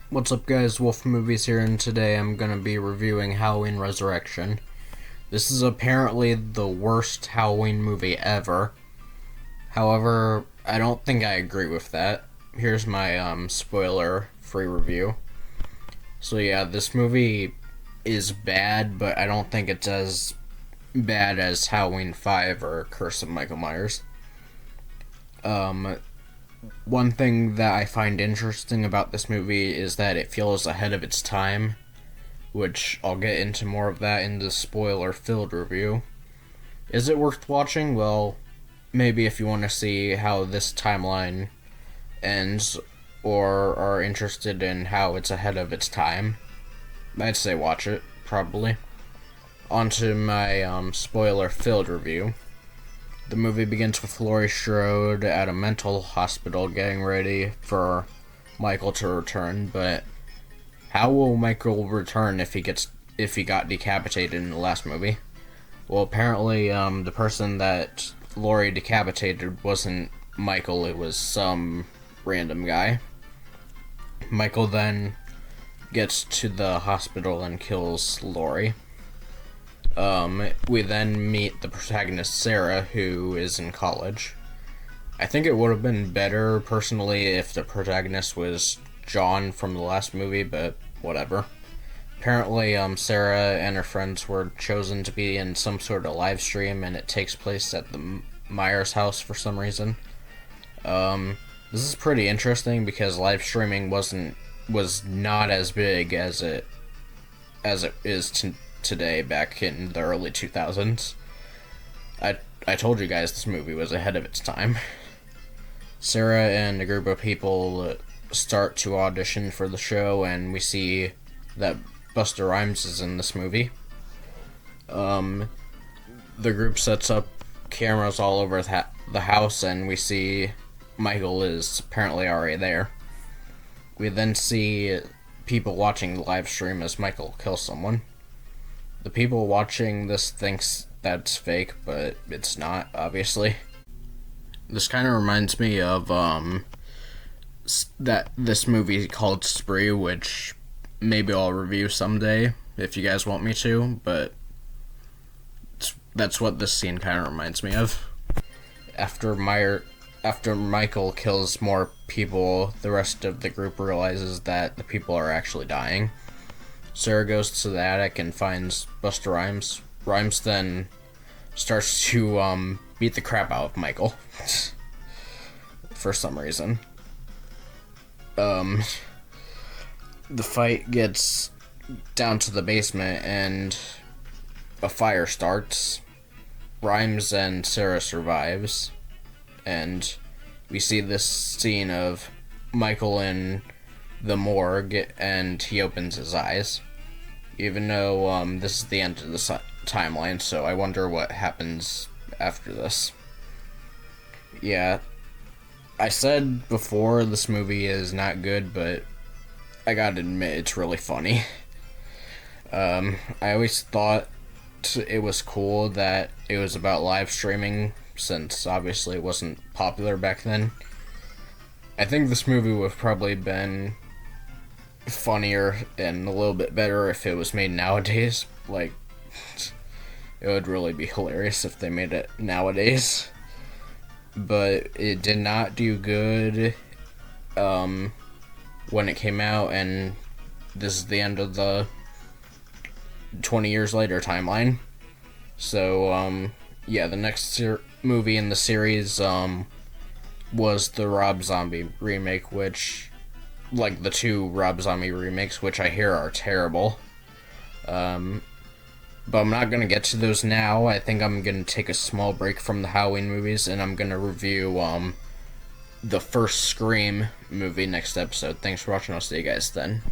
What's up, guys? Wolf Movies here, and today I'm gonna be reviewing Halloween Resurrection. This is apparently the worst Halloween movie ever. However, I don't think I agree with that. Here's my spoiler-free review. So yeah, this movie is bad, but I don't think it's as bad as Halloween 5 or Curse of Michael Myers. One thing that I find interesting about this movie is that it feels ahead of its time, which I'll get into more of that in the spoiler-filled review. Is it worth watching? Well, maybe if you want to see how this timeline ends or are interested in how it's ahead of its time, I'd say watch it, probably. On to my spoiler-filled review. The movie begins with Laurie Strode at a mental hospital getting ready for Michael to return, but how will Michael return if he got decapitated in the last movie? Well, apparently, the person that Laurie decapitated wasn't Michael, it was some random guy. Michael then gets to the hospital and kills Laurie. We then meet the protagonist, Sarah, who is in college. I think it would have been better, personally, if the protagonist was John from the last movie, but whatever. Apparently, Sarah and her friends were chosen to be in some sort of live stream, and it takes place at the Myers house for some reason. This is pretty interesting because live streaming was not as big as it is today back in the early 2000s. I told you guys this movie was ahead of its time. Sarah and a group of people start to audition for the show, and we see that Busta Rhymes is in this movie. The group sets up cameras all over the house, and we see Michael is apparently already there. We then see people watching the live stream as Michael kills someone. The people watching this thinks that's fake, but it's not, obviously. This kind of reminds me of this movie called Spree, which maybe I'll review someday if you guys want me to, but that's what this scene kind of reminds me of. After Michael kills more people, the rest of the group realizes that the people are actually dying. Sarah goes to the attic and finds Busta Rhymes. Rhymes then starts to beat the crap out of Michael for some reason. The fight gets down to the basement and a fire starts. Rhymes and Sarah survives, and we see this scene of Michael in the morgue, and he opens his eyes. Even though this is the end of the timeline, so I wonder what happens after this. Yeah, I said before this movie is not good, but I gotta admit it's really funny. I always thought it was cool that it was about live streaming, since obviously it wasn't popular back then. I think this movie would have probably been funnier and a little bit better if it was made nowadays. Like, it would really be hilarious if they made it nowadays. But it did not do good when it came out, and this is the end of the 20 years later timeline. So, yeah, the next movie in the series was the Rob Zombie remake, which, like the two Rob Zombie remakes, which I hear are terrible. But I'm not going to get to those now. I think I'm going to take a small break from the Halloween movies, and I'm going to review the first Scream movie next episode. Thanks for watching. I'll see you guys then.